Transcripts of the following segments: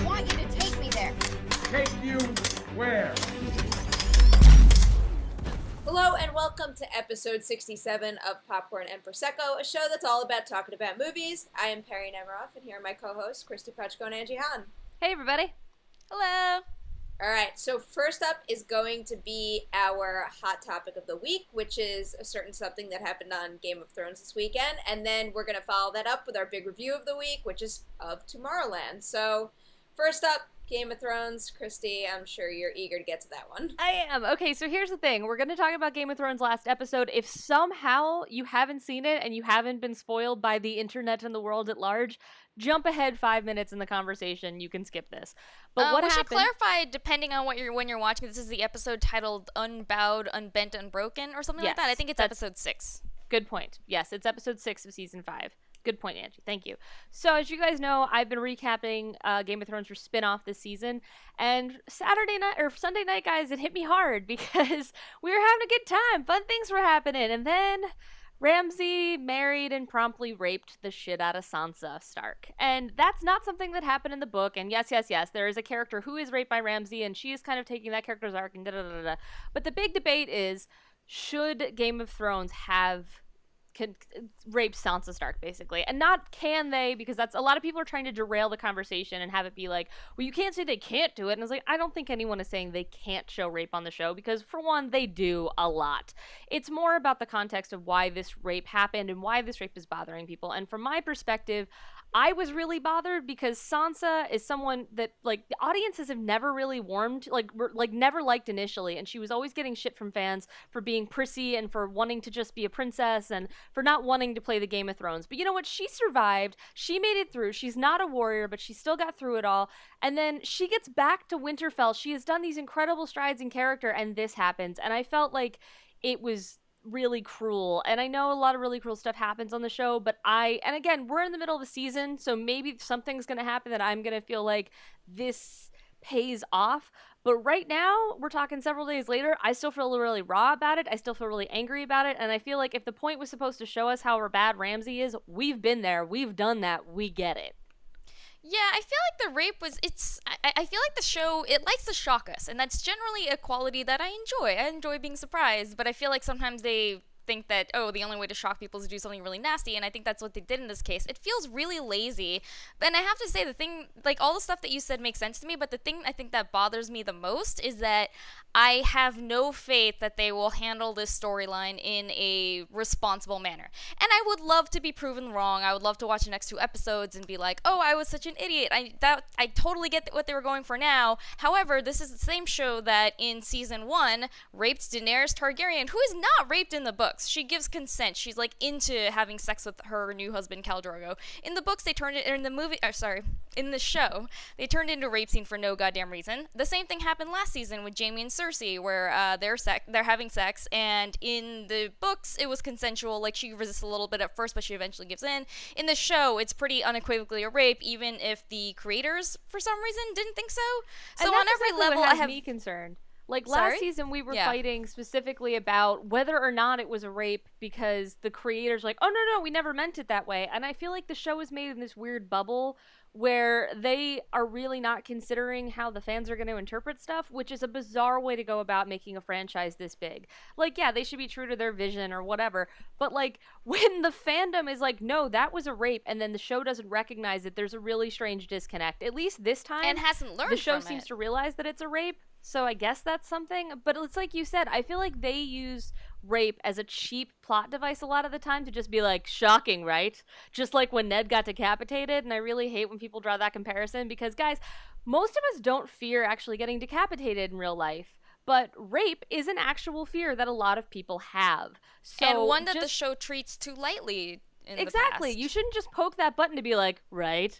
I want you to take me there. Take you where? Hello and welcome to episode 67 of Popcorn and Prosecco, a show that's all about talking about movies. I am Perri Nemiroff, and here are my co-hosts, Kristy Puchko and Angie Han. Hey, everybody. Hello. Alright, so first up is going to be our hot topic of the week, which is a certain something that happened on Game of Thrones this weekend, and then we're going to follow that up with our big review of the week, which is of Tomorrowland. So, first up, Game of Thrones. Kristy, I'm sure you're eager to get to that one. I am. Okay, so here's the thing. We're going to talk about Game of Thrones last episode. If somehow you haven't seen it and you haven't been spoiled by the internet and the world at large, jump ahead 5 minutes in the conversation. You can skip this. But what we happened? should clarify, depending on when you're watching, this is the episode titled Unbowed, Unbent, Unbroken, or something like that. I think it's episode 6. Good point. Yes, it's episode 6 of season 5. Good point, Angie. Thank you. So, as you guys know, I've been recapping Game of Thrones for spin-off this season, and Sunday night, guys, it hit me hard because we were having a good time. Fun things were happening, and then Ramsay married and promptly raped the shit out of Sansa Stark. And that's not something that happened in the book, and yes, there is a character who is raped by Ramsay, and she is kind of taking that character's arc and da-da-da-da-da. But the big debate is, should Game of Thrones have rape Sansa Stark, basically, and not can they, because that's a lot of people are trying to derail the conversation and have it be like, well, you can't say they can't do it, and it's like, I don't think anyone is saying they can't show rape on the show, because for one, they do a lot. It's more about the context of why this rape happened and why this rape is bothering people, and from my perspective, I was really bothered because Sansa is someone that, like, the audiences have never really warmed, never liked initially, and she was always getting shit from fans for being prissy and for wanting to just be a princess and for not wanting to play the Game of Thrones. But you know what? She survived. She made it through. She's not a warrior, but she still got through it all. And then she gets back to Winterfell. She has done these incredible strides in character, and this happens. And I felt like it was really cruel, and I know a lot of really cruel stuff happens on the show, but and again, we're in the middle of a season, so maybe something's gonna happen that I'm gonna feel like this pays off, but right now, we're talking several days later, I still feel really raw about it, I still feel really angry about it, and I feel like if the point was supposed to show us how bad Ramsay is, we've been there, we've done that, we get it. Yeah, I feel like the rape was, I feel like the show, it likes to shock us, and that's generally a quality that I enjoy. I enjoy being surprised, but I feel like sometimes they think that, oh, the only way to shock people is to do something really nasty, and I think that's what they did in this case. It feels really lazy, and I have to say, the thing, like, all the stuff that you said makes sense to me, but the thing I think that bothers me the most is that I have no faith that they will handle this storyline in a responsible manner. And I would love to be proven wrong. I would love to watch the next 2 episodes and be like, oh, I was such an idiot. I totally get what they were going for now. However, this is the same show that in season 1 raped Daenerys Targaryen, who is not raped in the books. She gives consent. She's like into having sex with her new husband, Khal Drogo. In the books, they turned it, in the show, they turned it into a rape scene for no goddamn reason. The same thing happened last season with Jaime and Cersei, where they're having sex, and in the books it was consensual. Like, she resists a little bit at first, but she eventually gives in. In the show, it's pretty unequivocally a rape, even if the creators, for some reason, didn't think so. So and on that's every exactly level, what has I have me concerned. Like, Sorry? last season, we were fighting specifically about whether or not it was a rape because the creators were like, oh, no, we never meant it that way. And I feel like the show is made in this weird bubble where they are really not considering how the fans are going to interpret stuff, which is a bizarre way to go about making a franchise this big. Like, yeah, they should be true to their vision or whatever, but, like, when the fandom is like, no, that was a rape, and then the show doesn't recognize it, there's a really strange disconnect. At least this time, and hasn't learned the show from seems it. to realize that it's a rape, so I guess that's something. But it's like you said, I feel like they use rape as a cheap plot device a lot of the time to just be like, shocking, right? Just like when Ned got decapitated, and I really hate when people draw that comparison because, guys, most of us don't fear actually getting decapitated in real life, but rape is an actual fear that a lot of people have. So and one that the show treats too lightly in the exactly. past. You shouldn't just poke that button to be like, right?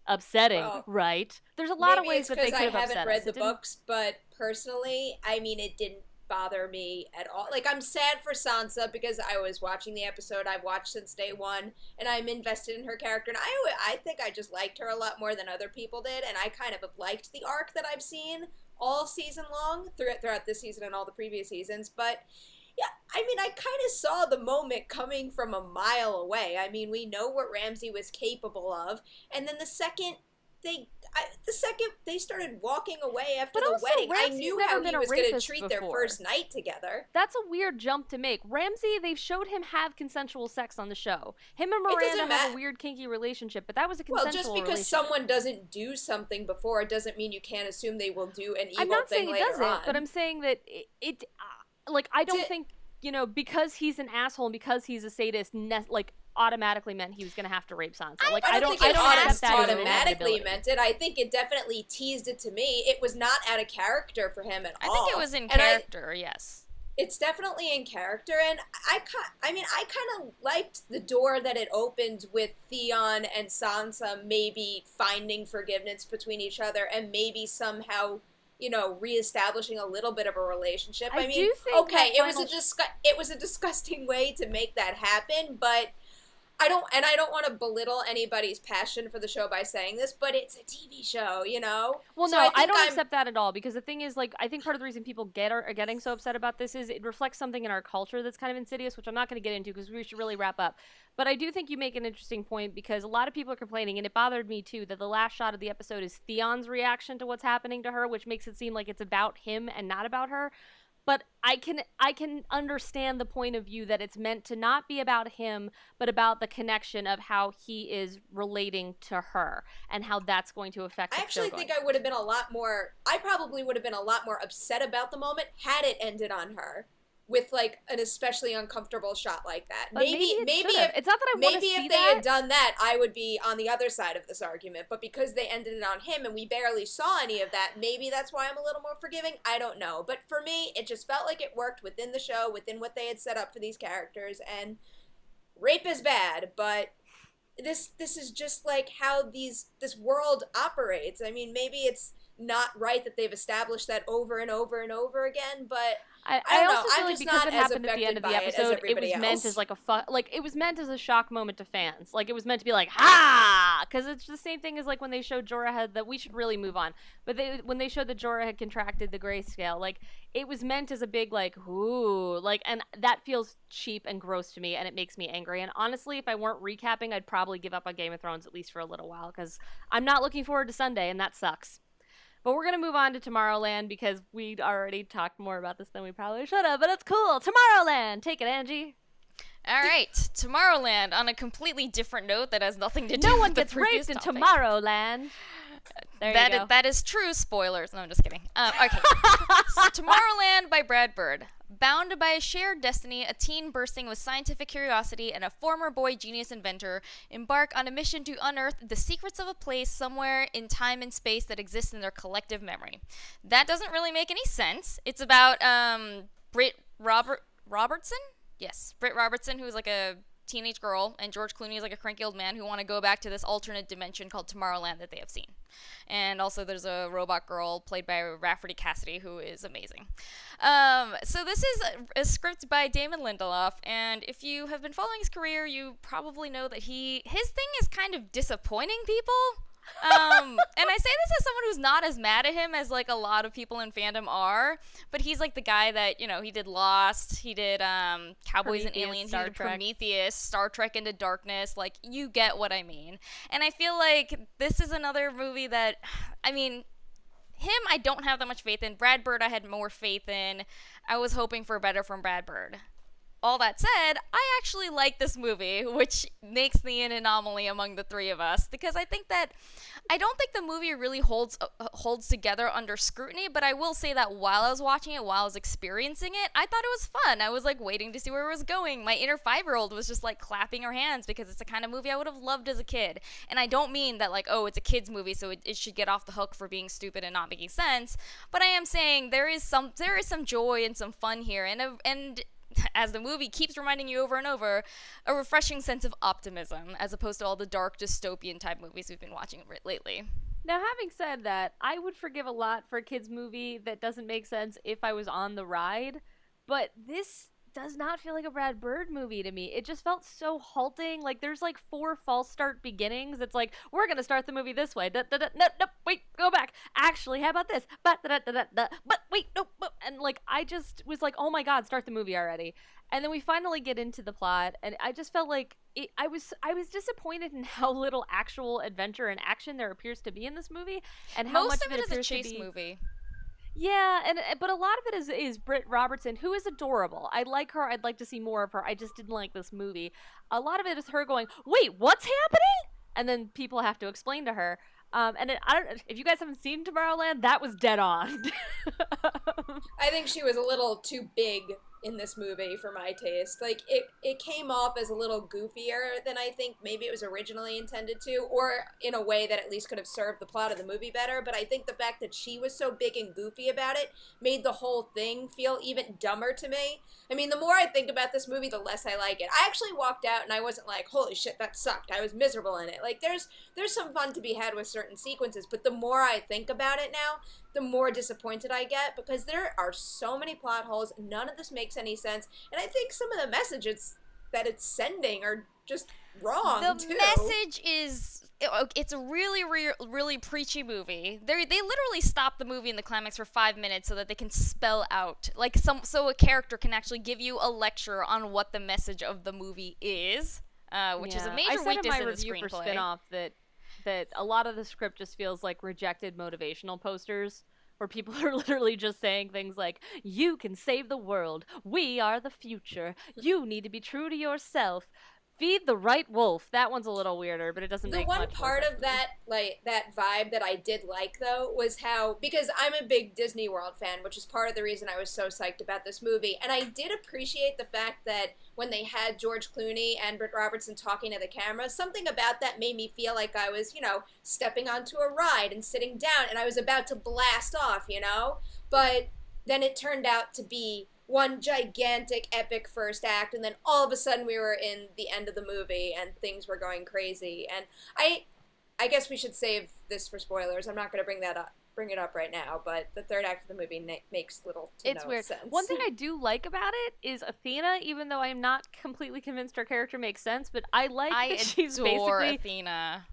Upsetting, right? There's a lot of ways that they could have upset us. I haven't read the books, but personally, I mean, it didn't bother me at all. Like, I'm sad for Sansa because I was watching the episode I've watched since day one, and I'm invested in her character, and I think I just liked her a lot more than other people did, and I kind of have liked the arc that I've seen all season long, throughout this season and all the previous seasons, but yeah, I mean, I kind of saw the moment coming from a mile away. I mean, we know what Ramsay was capable of, and then the second the second they started walking away after But the also, wedding, I Ramsey's knew never how been he a was going to rapist treat their before. first night together. That's a weird jump to make. Ramsey, they've showed him have consensual sex on the show. Him and Miranda have a weird kinky relationship, but that was a consensual Well, just because someone doesn't do something before, it doesn't mean you can't assume they will do an evil I'm not thing saying he later doesn't, on. but I'm saying that like, I don't think, you know, because he's an asshole and because he's a sadist, like, automatically meant he was going to have to rape Sansa. Like, I don't think it accept that as an automatically inevitability. meant it. I think it definitely teased it to me. It was not out of character for him at all. I think it was in character, yes. It's definitely in character, and I kind of liked the door that it opened with Theon and Sansa maybe finding forgiveness between each other and maybe somehow, you know, reestablishing a little bit of a relationship. I mean, do think okay, that it was a disgusting way to make that happen, but I don't want to belittle anybody's passion for the show by saying this, but it's a TV show, you know? Well, So no, I don't accept that at all, because the thing is, like, I think part of the reason people are getting so upset about this is it reflects something in our culture that's kind of insidious, which I'm not going to get into because we should really wrap up. But I do think you make an interesting point, because a lot of people are complaining, and it bothered me too, that the last shot of the episode is Theon's reaction to what's happening to her, which makes it seem like it's about him and not about her. But I can understand the point of view that it's meant to not be about him, but about the connection of how he is relating to her and how that's going to affect the show. I actually think I probably would have been a lot more upset about the moment had it ended on her with like an especially uncomfortable shot like that. But maybe it's not that I want to see maybe if they had done that, I would be on the other side of this argument. But because they ended it on him and we barely saw any of that, maybe that's why I'm a little more forgiving. I don't know. But for me, it just felt like it worked within the show, within what they had set up for these characters. And rape is bad, but this is just like how this world operates. I mean, maybe it's not right that they've established that over and over and over again, but I don't know. Also feel I'm like just because not it as happened at the end affected of the by it as episode, it everybody was meant else. as like it was meant as a shock moment to fans. Like, it was meant to be like, ha! Because it's the same thing as like when they showed Jorah had that. We should really move on. But when they showed that Jorah had contracted the grayscale, like, it was meant as a big like, ooh, like, and that feels cheap and gross to me, and it makes me angry. And honestly, if I weren't recapping, I'd probably give up on Game of Thrones at least for a little while, because I'm not looking forward to Sunday, and that sucks. But we're going to move on to Tomorrowland, because we'd already talked more about this than we probably should have, but it's cool. Tomorrowland! Take it, Angie. All right, Tomorrowland, on a completely different note that has nothing to do No with one the gets previous raped in topic. Tomorrowland. There you go. That is true. Spoilers. No, I'm just kidding. Okay. So, Tomorrowland by Brad Bird. Bound by a shared destiny, a teen bursting with scientific curiosity and a former boy genius inventor embark on a mission to unearth the secrets of a place somewhere in time and space that exists in their collective memory. That doesn't really make any sense. It's about Britt Robertson? Yes, Britt Robertson, who's like a teenage girl, and George Clooney is like a cranky old man who want to go back to this alternate dimension called Tomorrowland that they have seen. And also there's a robot girl played by Rafferty Cassidy who is amazing. So this is a script by Damon Lindelof, and if you have been following his career, you probably know that his thing is kind of disappointing people. And I say this as someone who's not as mad at him as like a lot of people in fandom are, but he's like the guy that, you know, he did Lost, he did Cowboys and Aliens, he did Prometheus, Star Trek Into Darkness, like, you get what I mean. And I feel like this is another movie that, I mean, him I don't have that much faith in. Brad Bird I had more faith in. I was hoping for better from Brad Bird. All that said, I actually like this movie, which makes me an anomaly among the three of us, because I don't think the movie really holds together under scrutiny, but I will say that while I was watching it, while I was experiencing it, I thought it was fun. I was like waiting to see where it was going. My inner 5-year-old was just like clapping her hands, because it's the kind of movie I would have loved as a kid. And I don't mean that like, oh, it's a kid's movie, so it should get off the hook for being stupid and not making sense, but I am saying there is some joy and some fun here, and as the movie keeps reminding you over and over, a refreshing sense of optimism, as opposed to all the dark dystopian type movies we've been watching lately. Now, having said that, I would forgive a lot for a kid's movie that doesn't make sense if I was on the ride, but this does not feel like a Brad Bird movie to me. It just felt so halting. Like there's like 4 false start beginnings. It's like, we're gonna start the movie this way. No, wait, go back. Actually, how about this? But wait, no. And like I just was like, oh my god, start the movie already. And then we finally get into the plot, and I just felt like I was disappointed in how little actual adventure and action there appears to be in this movie, and how Most much of it is a appears to chase be movie. yeah, but a lot of it is Britt Robertson, who is adorable. I like her. I'd like to see more of her. I just didn't like this movie. A lot of it is her going, "Wait, what's happening?" And then people have to explain to her. I don't. If you guys haven't seen Tomorrowland, that was dead on. I think she was a little too big in this movie for my taste. Like, it came off as a little goofier than I think maybe it was originally intended to, or in a way that at least could have served the plot of the movie better. But I think the fact that she was so big and goofy about it made the whole thing feel even dumber to me. I mean, the more I think about this movie, the less I like it. I actually walked out and I wasn't like, holy shit, that sucked. I was miserable in it. Like, there's some fun to be had with certain sequences, but the more I think about it now, the more disappointed I get, because there are so many plot holes. None of this makes any sense, and I think some of the messages that it's sending are just wrong. The message is, it's a really preachy movie. They literally stop the movie in the climax for 5 minutes so that they can spell out, like, so a character can actually give you a lecture on what the message of the movie is, which is a major weakness in the screenplay. For Spinoff that a lot of the script just feels like rejected motivational posters where people are literally just saying things like, you can save the world, we are the future, you need to be true to yourself, feed the right wolf. That one's a little weirder, but it doesn't make much sense. The one part of that, like, that vibe that I did like, though, was how, because I'm a big Disney World fan, which is part of the reason I was so psyched about this movie, and I did appreciate the fact that when they had George Clooney and Britt Robertson talking to the camera, something about that made me feel like I was, stepping onto a ride and sitting down, and I was about to blast off, But then it turned out to be one gigantic epic first act, and then all of a sudden we were in the end of the movie and things were going crazy. And I guess we should save this for spoilers. I'm not going to bring it up right now, but the third act of the movie makes little to no weird. sense. One thing I do like about it is Athena, even though I'm not completely convinced her character makes sense, but I like that she's basically Athena.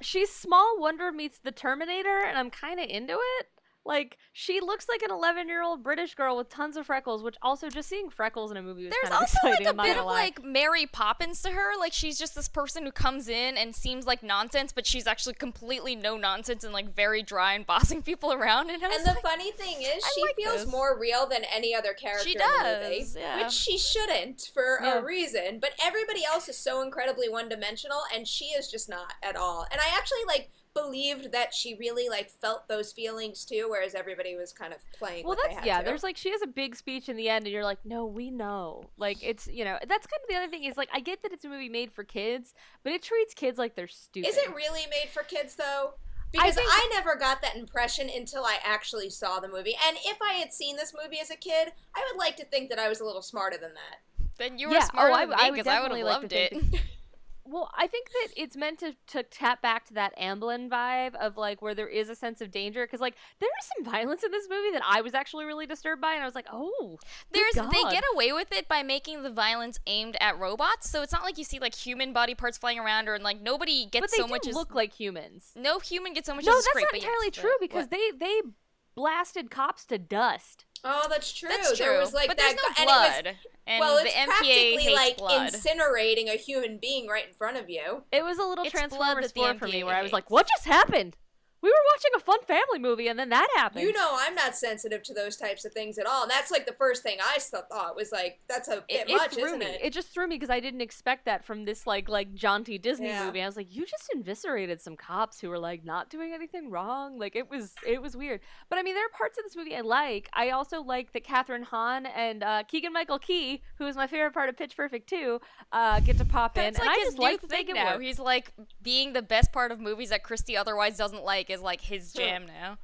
She's Small Wonder meets the Terminator, and I'm kind of into it. Like, she looks like an 11-year-old British girl with tons of freckles, which also just seeing freckles in a movie was There's kind of also exciting. like a bit of like Mary Poppins to her. Like, she's just this person who comes in and seems like nonsense, but she's actually completely no nonsense and like very dry and bossing people around. And the funny thing is, she feels more real than any other character in the movie, which she shouldn't for a reason. But everybody else is so incredibly one-dimensional, and she is just not at all. And I actually believed that she really felt those feelings too, whereas everybody was kind of playing. Well, what they had to. There's she has a big speech in the end, and you're like, no, we know. It's that's kind of the other thing is I get that it's a movie made for kids, but it treats kids like they're stupid. Is it really made for kids though? Because I never got that impression until I actually saw the movie. And if I had seen this movie as a kid, I would like to think that I was a little smarter than that. Then you were smarter than me, because I would have loved it. Well, I think that it's meant to tap back to that Amblin vibe of where there is a sense of danger, because there is some violence in this movie that I was actually really disturbed by, and I was like, oh, they get away with it by making the violence aimed at robots, so it's not like you see human body parts flying around, or nobody gets so much. But they do look like humans. No human gets so much. No, as a that's scrape, not entirely true, because they blasted cops to dust. Oh, that's true. That's true. There was but that there's no blood. And it's the MPA practically hates blood. Incinerating a human being right in front of you. It was a little It's Transformers blood 4 that the for me, MPA where I was like, hates. what just happened? We were watching a fun family movie, and then that happened. I'm not sensitive to those types of things at all. And that's the first thing I thought was that's a bit much, isn't it? It just threw me because I didn't expect that from this jaunty Disney movie. I was like, you just eviscerated some cops who were not doing anything wrong. It was weird. But I mean, there are parts of this movie I like. I also like that Katherine Hahn and Keegan-Michael Key, who is my favorite part of Pitch Perfect 2, get to pop in. That's and I his just new like that thing they now. work. He's being the best part of movies that Kristy otherwise doesn't like is his jam now.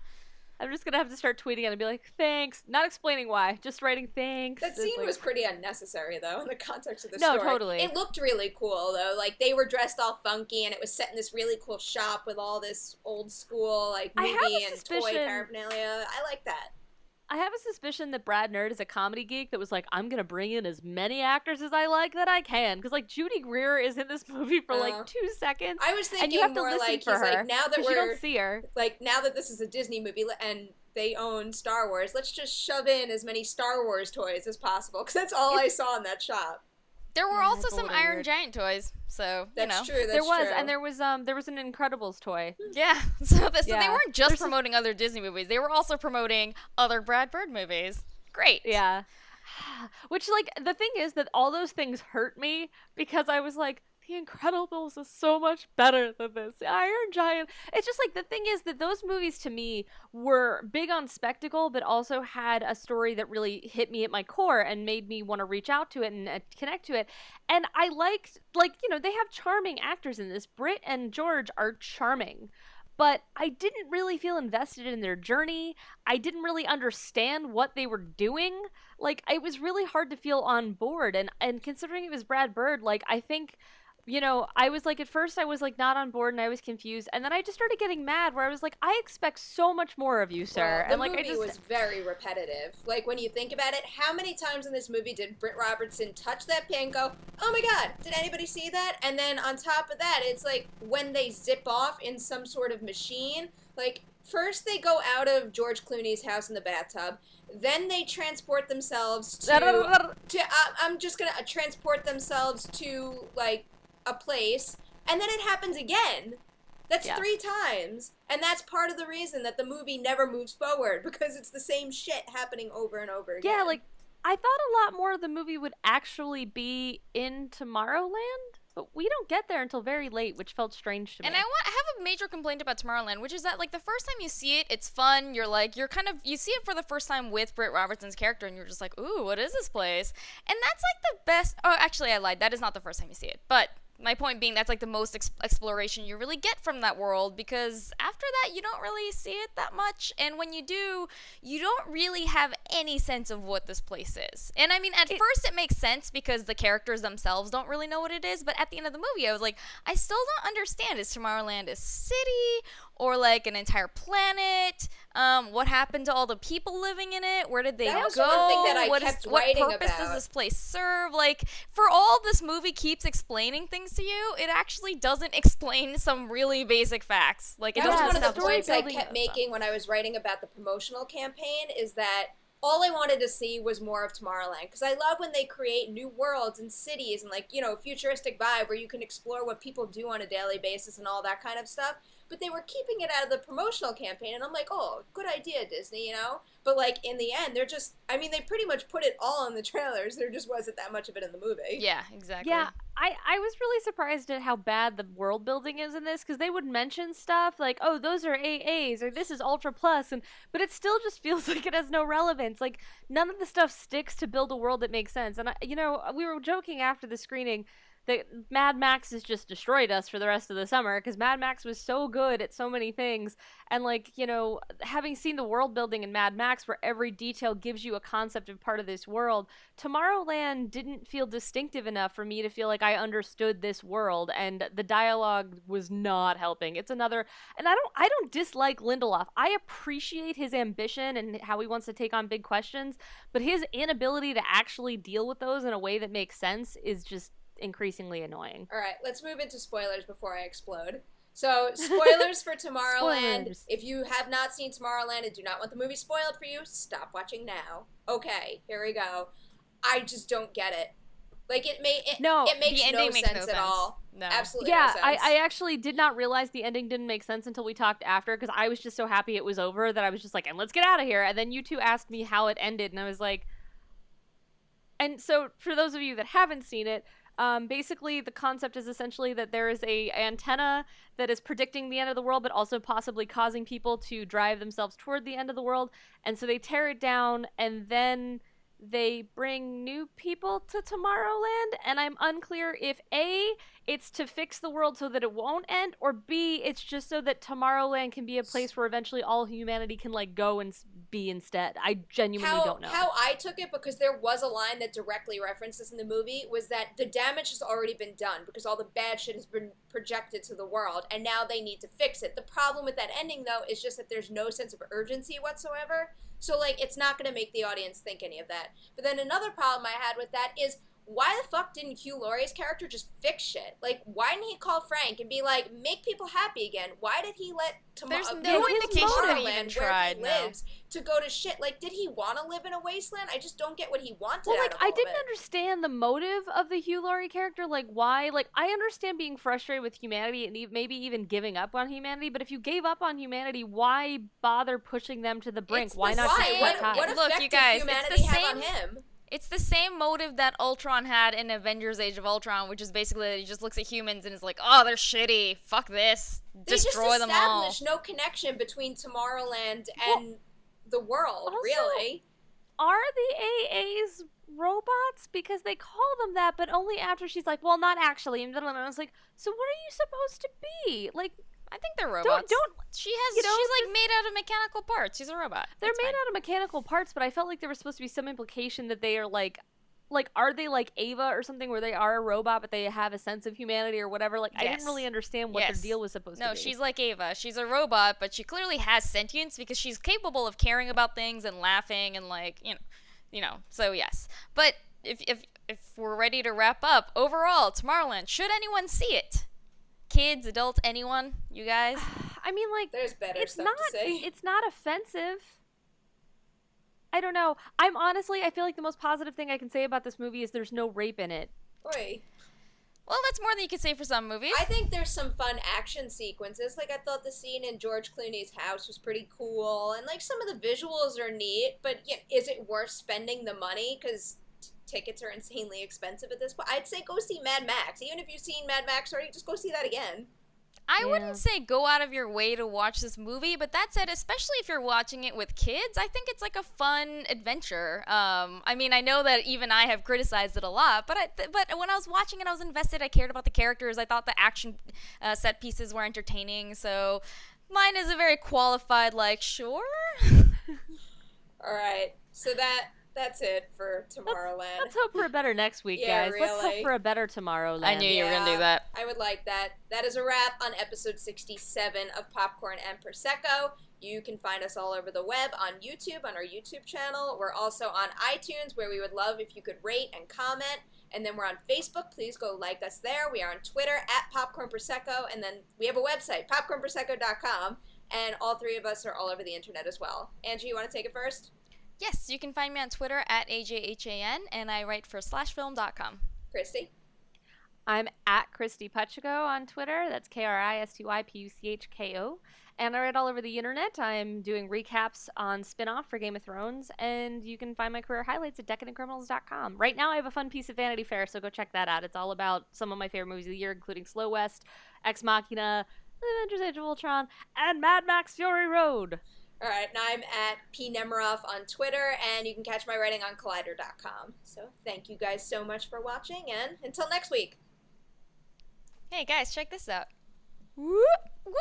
I'm just gonna have to start tweeting and be like, thanks. Not explaining why, just writing thanks. That scene was pretty unnecessary, though, in the context of the No, story. totally. It looked really cool, though. They were dressed all funky, and it was set in this really cool shop with all this old school, movie and toy paraphernalia. I like that. I have a suspicion that Brad Nerd is a comedy geek that was like, I'm gonna bring in as many actors as I like that I can, because like Judy Greer is in this movie for like 2 seconds. I was thinking and you have to more listen like for he's her, like, now that you don't see her. like now that this is a Disney movie and they own Star Wars, let's just shove in as many Star Wars toys as possible, because that's all I saw in that shop. There were also some Iron weird. Giant toys, so That's you know. true. That's There was, true. and there was an Incredibles toy. Yeah, so they Yeah. weren't just promoting other Disney movies; they were also promoting other Brad Bird movies. Great. Yeah. Which, like, the thing is that all those things hurt me because I was like, The Incredibles is so much better than this. The Iron Giant. It's just like, the thing is that those movies to me were big on spectacle, but also had a story that really hit me at my core and made me want to reach out to it and connect to it. And I liked, like, you know, they have charming actors in this. Britt and George are charming. But I didn't really feel invested in their journey. I didn't really understand what they were doing. Like, it was really hard to feel on board. And considering it was Brad Bird, like, I think, you know, I was like, at first I was like not on board and I was confused. And then I just started getting mad where I was like, I expect so much more of you, sir. Well, and like, movie was very repetitive. Like, when you think about it, how many times in this movie did Britt Robertson touch that pin and go, oh my god, did anybody see that? And then on top of that, it's like when they zip off in some sort of machine, like, first they go out of George Clooney's house in the bathtub, then they transport themselves I'm just gonna transport themselves to, like, a place, and then it happens again. That's 3 times, and that's part of the reason that the movie never moves forward, because it's the same shit happening over and over again. Yeah, like, I thought a lot more of the movie would actually be in Tomorrowland, but we don't get there until very late, which felt strange to me. And I have a major complaint about Tomorrowland, which is that, like, the first time you see it, it's fun. You're like, you see it for the first time with Britt Robertson's character, and you're just like, ooh, what is this place? And that's, like, the best. Oh, actually, I lied. That is not the first time you see it. But my point being, that's like the most exploration you really get from that world, because after that you don't really see it that much, and when you do, you don't really have any sense of what this place is. And I mean, at first it makes sense because the characters themselves don't really know what it is, but at the end of the movie I was like, I still don't understand. Is Tomorrowland a city or like an entire planet? What happened to all the people living in it? Where did they go? That was one thing that I kept writing what purpose does this place serve? Like, for all this movie keeps explaining things to you, it actually doesn't explain some really basic facts. Like, it that was doesn't one of the points I building kept making when I was writing about the promotional campaign, is that all I wanted to see was more of Tomorrowland, because I love when they create new worlds and cities and, like, you know, futuristic vibe where you can explore what people do on a daily basis and all that kind of stuff. But they were keeping it out of the promotional campaign, and I'm like, oh, good idea, Disney, you know? But, like, in the end, they're just, I mean, they pretty much put it all in the trailers. There just wasn't that much of it in the movie. Yeah, exactly. Yeah, I was really surprised at how bad the world building is in this, because they would mention stuff like, oh, those are AAs, or this is Ultra Plus, but it still just feels like it has no relevance. Like, none of the stuff sticks to build a world that makes sense. And, you know, we were joking after the screening that Mad Max has just destroyed us for the rest of the summer, because Mad Max was so good at so many things. And, like, you know, having seen the world building in Mad Max where every detail gives you a concept of part of this world, Tomorrowland didn't feel distinctive enough for me to feel like I understood this world, and the dialogue was not helping. It's another, and I don't dislike Lindelof. I appreciate his ambition and how he wants to take on big questions, but his inability to actually deal with those in a way that makes sense is just increasingly annoying. All right, let's move into spoilers before I explode. So, spoilers for Tomorrowland. Spoilers. If you have not seen Tomorrowland and do not want the movie spoiled for you, stop watching now. Okay, here we go. I just don't get it. Like, it makes no sense at all. No. Absolutely Yeah, no sense. I actually did not realize the ending didn't make sense until we talked after, because I was just so happy it was over that I was just like, and let's get out of here. And then you two asked me how it ended, and I was like, and so for those of you that haven't seen it, basically the concept is essentially that there is a antenna that is predicting the end of the world, but also possibly causing people to drive themselves toward the end of the world. And so they tear it down, and then they bring new people to Tomorrowland. And I'm unclear if A, it's to fix the world so that it won't end, or B, it's just so that Tomorrowland can be a place where eventually all humanity can like go and be instead. I genuinely don't know. How I took it, because there was a line that directly referenced this in the movie, was that the damage has already been done because all the bad shit has been projected to the world, and now they need to fix it. The problem with that ending, though, is just that there's no sense of urgency whatsoever. So, like, it's not going to make the audience think any of that. But then another problem I had with that is, why the fuck didn't Hugh Laurie's character just fix shit? Like, why didn't he call Frank and be like, make people happy again? Why did he let There's no indication that he even Tomorrowland, where tried, he no. lives, to go to shit? Like, did he want to live in a wasteland? I just don't get what he wanted Well, out like, of all I of didn't it. understand the motive of the Hugh Laurie character. Like, why? Like, I understand being frustrated with humanity and maybe even giving up on humanity, but if you gave up on humanity, why bother pushing them to the brink? It's Why the not just same- cut what ties? Look, effect you did guys, it's humanity the have on same- him? It's the same motive that Ultron had in Avengers Age of Ultron, which is basically that he just looks at humans and is like, oh, they're shitty. Fuck this. They Destroy just them all. established no connection between Tomorrowland and the world, also- really. Are the AAs robots? Because they call them that, but only after she's like, well, not actually. And I was like, so what are you supposed to be? Like, I think they're robots. don't She has. you know, she's like made out of mechanical parts. She's a robot. they're That's made fine. out of mechanical parts, but I felt like there was supposed to be some implication that they are like, are they like Ava or something where they are a robot but they have a sense of humanity or whatever? Like, I didn't Yes. really understand what Yes. their deal was supposed to be. No, she's like Ava. She's a robot, but she clearly has sentience because she's capable of caring about things and laughing and like you know. So yes, but if we're ready to wrap up, overall, Tomorrowland, should anyone see it? Kids, adults, anyone? You guys? I mean, like, There's better it's stuff not to say. it's not offensive. I don't know. I feel like the most positive thing I can say about this movie is there's no rape in it. Boy. Well, that's more than you could say for some movies. I think there's some fun action sequences. Like, I thought the scene in George Clooney's house was pretty cool, and like some of the visuals are neat. But yeah, is it worth spending the money? Because tickets are insanely expensive at this point. I'd say go see Mad Max. Even if you've seen Mad Max already, just go see that again. I Yeah. wouldn't say go out of your way to watch this movie, but that said, especially if you're watching it with kids, I think it's like a fun adventure. I mean, I know that even I have criticized it a lot, but when I was watching it, I was invested. I cared about the characters. I thought the action set pieces were entertaining. So mine is a very qualified, like, sure. All right. So that's it for Tomorrowland. Let's hope for a better next week, Yeah, guys. Let's hope really. for a better Tomorrowland. I knew you were gonna do Yeah. that. I would like that. That is a wrap on episode 67 of Popcorn and Prosecco. You can find us all over the web on YouTube, on our YouTube channel. We're also on iTunes, where we would love if you could rate and comment. And then we're on Facebook. Please go like us there. We are on Twitter at Popcorn Prosecco. And then we have a website, popcornprosecco.com. And all three of us are all over the internet as well. Angie, you want to take it first? Yes, you can find me on Twitter at AJHAN, and I write for slashfilm.com. Kristy? I'm at Kristy Puchko on Twitter. That's KristyPuchko. And I write all over the internet. I'm doing recaps on spin-off for Game of Thrones, and you can find my career highlights at decadentcriminals.com. Right now I have a fun piece of Vanity Fair, so go check that out. It's all about some of my favorite movies of the year, including Slow West, Ex Machina, Avengers Age of Ultron, and Mad Max Fury Road. All right, and I'm at P. Nemiroff on Twitter, and you can catch my writing on Collider.com. So thank you guys so much for watching, and until next week. Hey guys, check this out. Whoop, whoop.